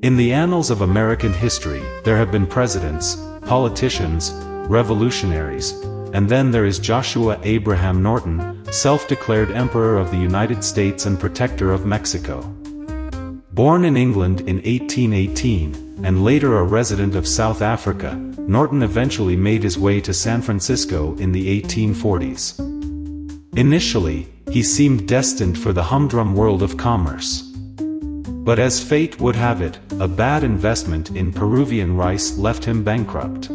In the annals of American history, there have been presidents, politicians, revolutionaries, and then there is Joshua Abraham Norton, self-declared Emperor of the United States and Protector of Mexico. Born in England in 1818, and later a resident of South Africa, Norton eventually made his way to San Francisco in the 1840s. Initially, he seemed destined for the humdrum world of commerce. But as fate would have it, a bad investment in Peruvian rice left him bankrupt.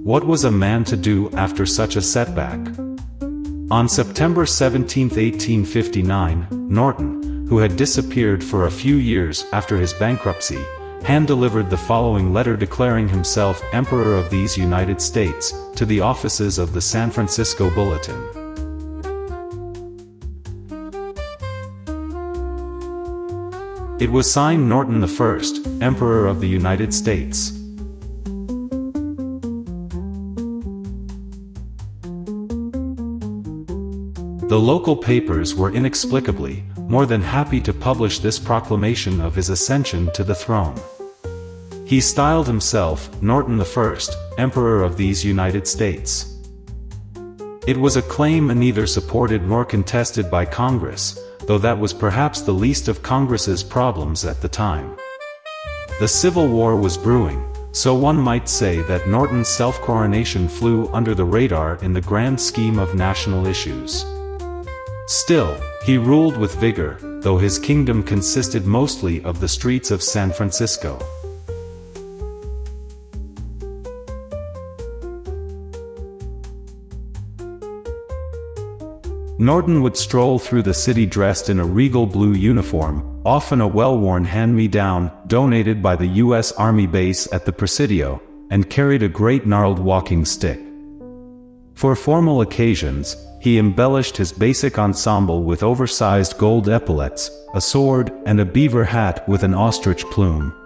What was a man to do after such a setback? On September 17, 1859, Norton, who had disappeared for a few years after his bankruptcy, hand-delivered the following letter declaring himself Emperor of these United States, to the offices of the San Francisco Bulletin. It was signed Norton I, Emperor of the United States. The local papers were inexplicably more than happy to publish this proclamation of his ascension to the throne. He styled himself Norton I, Emperor of these United States. It was a claim neither supported nor contested by Congress, though that was perhaps the least of Congress's problems at the time. The Civil War was brewing, so one might say that Norton's self-coronation flew under the radar in the grand scheme of national issues. Still, he ruled with vigor, though his kingdom consisted mostly of the streets of San Francisco. Norton would stroll through the city dressed in a regal blue uniform, often a well-worn hand-me-down, donated by the U.S. Army base at the Presidio, and carried a great gnarled walking stick. For formal occasions, he embellished his basic ensemble with oversized gold epaulets, a sword, and a beaver hat with an ostrich plume.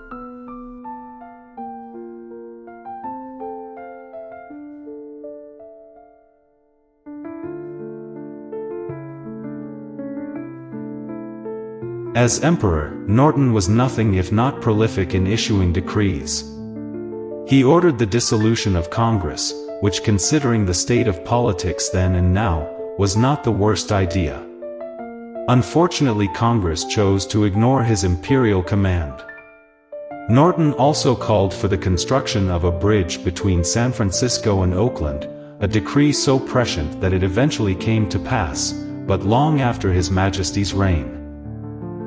As emperor, Norton was nothing if not prolific in issuing decrees. He ordered the dissolution of Congress, which, considering the state of politics then and now, was not the worst idea. Unfortunately, Congress chose to ignore his imperial command. Norton also called for the construction of a bridge between San Francisco and Oakland, a decree so prescient that it eventually came to pass, but long after His Majesty's reign.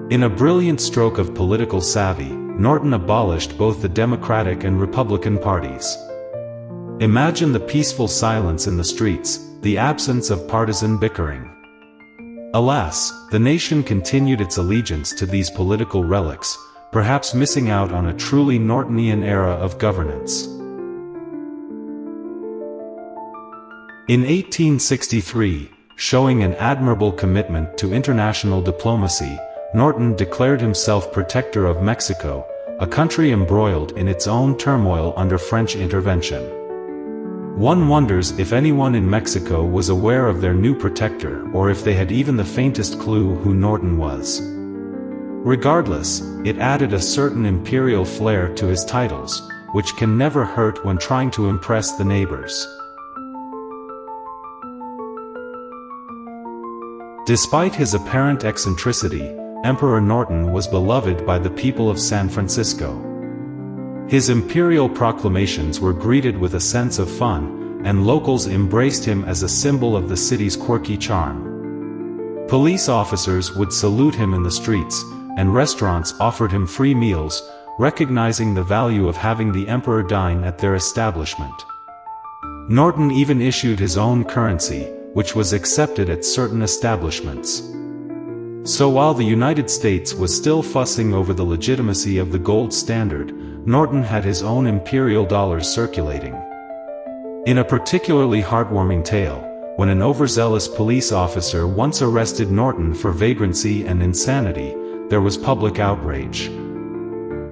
In a brilliant stroke of political savvy, Norton abolished both the Democratic and Republican parties. Imagine the peaceful silence in the streets, the absence of partisan bickering. Alas, the nation continued its allegiance to these political relics, perhaps missing out on a truly Nortonian era of governance. In 1863, showing an admirable commitment to international diplomacy, Norton declared himself protector of Mexico, a country embroiled in its own turmoil under French intervention. One wonders if anyone in Mexico was aware of their new protector or if they had even the faintest clue who Norton was. Regardless, it added a certain imperial flair to his titles, which can never hurt when trying to impress the neighbors. Despite his apparent eccentricity, Emperor Norton was beloved by the people of San Francisco. His imperial proclamations were greeted with a sense of fun, and locals embraced him as a symbol of the city's quirky charm. Police officers would salute him in the streets, and restaurants offered him free meals, recognizing the value of having the emperor dine at their establishment. Norton even issued his own currency, which was accepted at certain establishments. So while the United States was still fussing over the legitimacy of the gold standard, Norton had his own imperial dollars circulating. In a particularly heartwarming tale, when an overzealous police officer once arrested Norton for vagrancy and insanity, there was public outrage.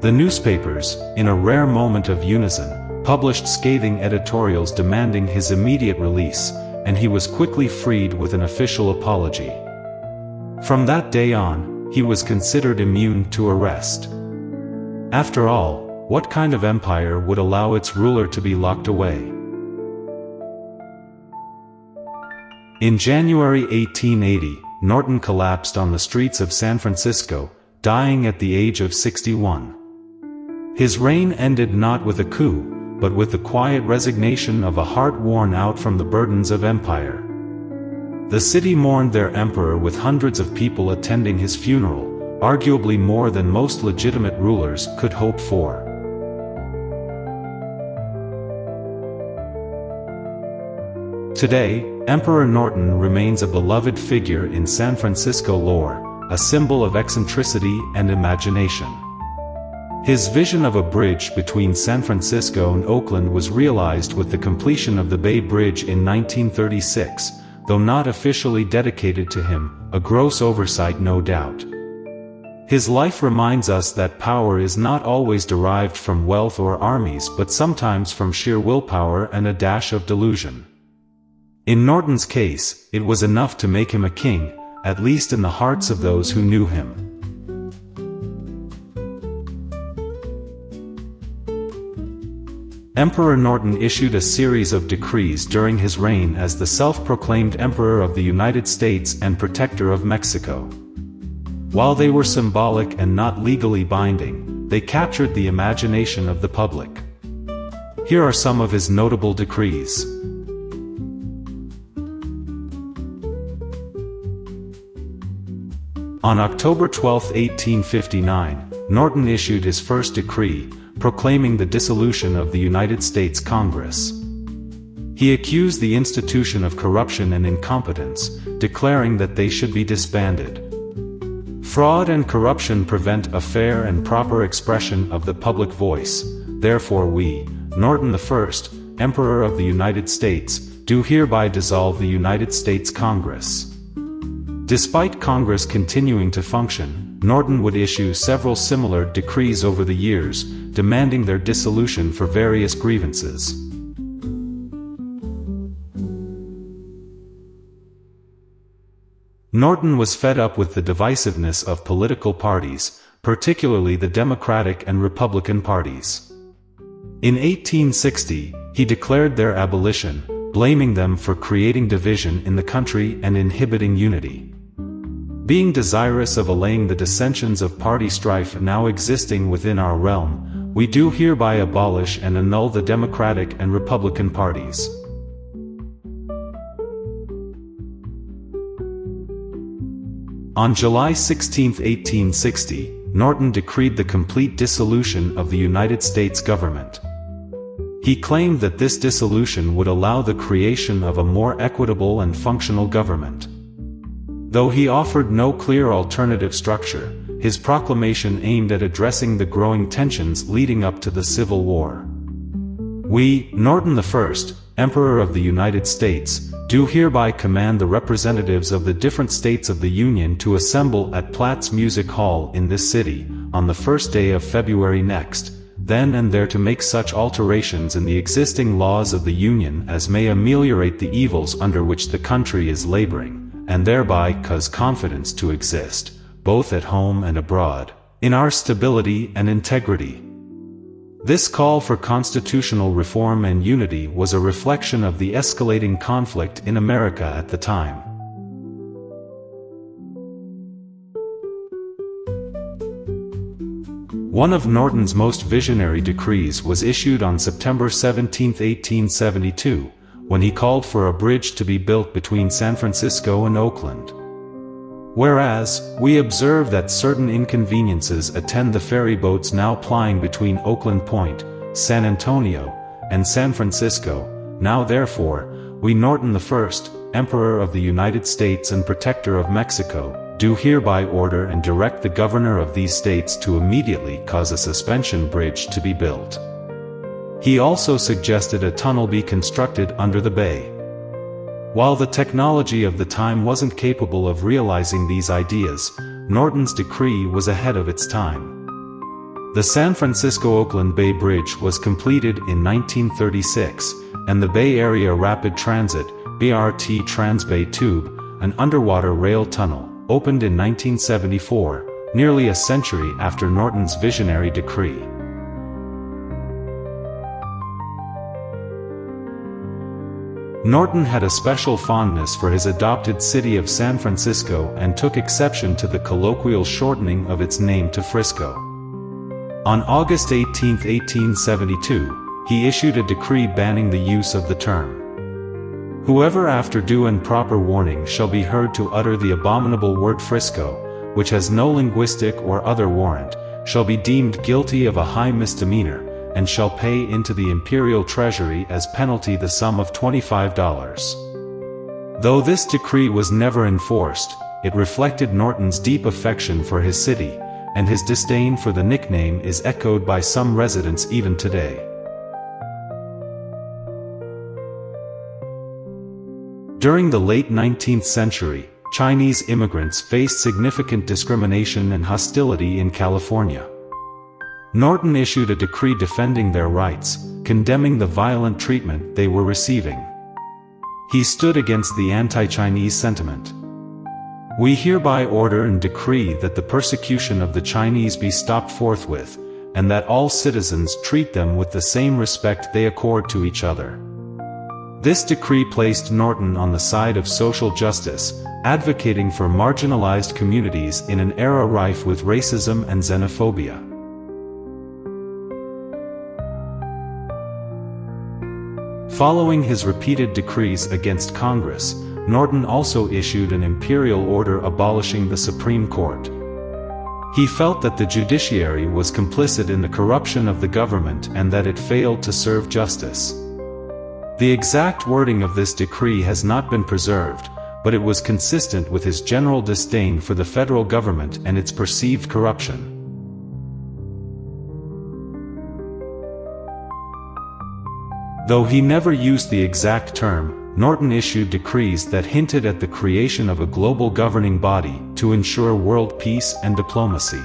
The newspapers, in a rare moment of unison, published scathing editorials demanding his immediate release, and he was quickly freed with an official apology. From that day on, he was considered immune to arrest. After all, what kind of empire would allow its ruler to be locked away? In January 1880, Norton collapsed on the streets of San Francisco, dying at the age of 61. His reign ended not with a coup, but with the quiet resignation of a heart worn out from the burdens of empire. The city mourned their emperor with hundreds of people attending his funeral, arguably more than most legitimate rulers could hope for. Today, Emperor Norton remains a beloved figure in San Francisco lore, a symbol of eccentricity and imagination. His vision of a bridge between San Francisco and Oakland was realized with the completion of the Bay Bridge in 1936, though not officially dedicated to him, a gross oversight no doubt. His life reminds us that power is not always derived from wealth or armies but sometimes from sheer willpower and a dash of delusion. In Norton's case, it was enough to make him a king, at least in the hearts of those who knew him. Emperor Norton issued a series of decrees during his reign as the self-proclaimed Emperor of the United States and Protector of Mexico. While they were symbolic and not legally binding, they captured the imagination of the public. Here are some of his notable decrees. On October 12, 1859, Norton issued his first decree, proclaiming the dissolution of the United States Congress. He accused the institution of corruption and incompetence, declaring that they should be disbanded. Fraud and corruption prevent a fair and proper expression of the public voice, therefore we, Norton I, Emperor of the United States, do hereby dissolve the United States Congress. Despite Congress continuing to function, Norton would issue several similar decrees over the years, demanding their dissolution for various grievances. Norton was fed up with the divisiveness of political parties, particularly the Democratic and Republican parties. In 1860, he declared their abolition, blaming them for creating division in the country and inhibiting unity. Being desirous of allaying the dissensions of party strife now existing within our realm, we do hereby abolish and annul the Democratic and Republican parties. On July 16, 1860, Norton decreed the complete dissolution of the United States government. He claimed that this dissolution would allow the creation of a more equitable and functional government. Though he offered no clear alternative structure, his proclamation aimed at addressing the growing tensions leading up to the Civil War. We, Norton I, Emperor of the United States, do hereby command the representatives of the different states of the Union to assemble at Platt's Music Hall in this city, on the first day of February next, then and there to make such alterations in the existing laws of the Union as may ameliorate the evils under which the country is laboring, and thereby cause confidence to exist, both at home and abroad, in our stability and integrity. This call for constitutional reform and unity was a reflection of the escalating conflict in America at the time. One of Norton's most visionary decrees was issued on September 17, 1872, when he called for a bridge to be built between San Francisco and Oakland. Whereas, we observe that certain inconveniences attend the ferry boats now plying between Oakland Point, San Antonio, and San Francisco, now therefore, we Norton I, Emperor of the United States and Protector of Mexico, do hereby order and direct the governor of these states to immediately cause a suspension bridge to be built. He also suggested a tunnel be constructed under the bay. While the technology of the time wasn't capable of realizing these ideas, Norton's decree was ahead of its time. The San Francisco-Oakland Bay Bridge was completed in 1936, and the Bay Area Rapid Transit (BRT) Transbay Tube, an underwater rail tunnel, opened in 1974, nearly a century after Norton's visionary decree. Norton had a special fondness for his adopted city of San Francisco and took exception to the colloquial shortening of its name to Frisco. On August 18, 1872, he issued a decree banning the use of the term. Whoever after due and proper warning shall be heard to utter the abominable word Frisco, which has no linguistic or other warrant, shall be deemed guilty of a high misdemeanor, and shall pay into the imperial treasury as penalty the sum of $25. Though this decree was never enforced, it reflected Norton's deep affection for his city, and his disdain for the nickname is echoed by some residents even today. During the late 19th century, Chinese immigrants faced significant discrimination and hostility in California. Norton issued a decree defending their rights, condemning the violent treatment they were receiving. He stood against the anti-Chinese sentiment. "We hereby order and decree that the persecution of the Chinese be stopped forthwith, and that all citizens treat them with the same respect they accord to each other." This decree placed Norton on the side of social justice, advocating for marginalized communities in an era rife with racism and xenophobia. Following his repeated decrees against Congress, Norton also issued an imperial order abolishing the Supreme Court. He felt that the judiciary was complicit in the corruption of the government and that it failed to serve justice. The exact wording of this decree has not been preserved, but it was consistent with his general disdain for the federal government and its perceived corruption. Though he never used the exact term, Norton issued decrees that hinted at the creation of a global governing body to ensure world peace and diplomacy.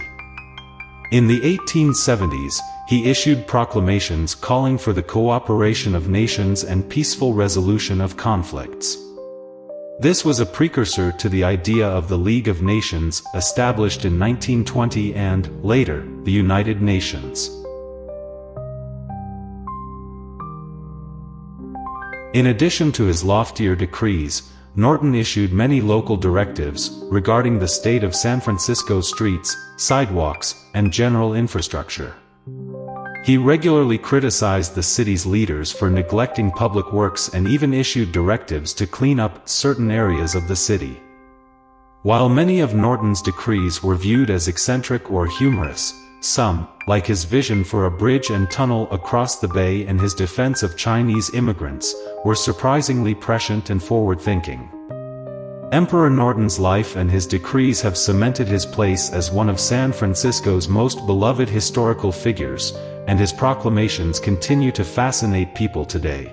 In the 1870s, he issued proclamations calling for the cooperation of nations and peaceful resolution of conflicts. This was a precursor to the idea of the League of Nations, established in 1920 and, later, the United Nations. In addition to his loftier decrees, Norton issued many local directives regarding the state of San Francisco's streets, sidewalks, and general infrastructure. He regularly criticized the city's leaders for neglecting public works and even issued directives to clean up certain areas of the city. While many of Norton's decrees were viewed as eccentric or humorous, some, like his vision for a bridge and tunnel across the bay and his defense of Chinese immigrants, were surprisingly prescient and forward-thinking. Emperor Norton's life and his decrees have cemented his place as one of San Francisco's most beloved historical figures, and his proclamations continue to fascinate people today.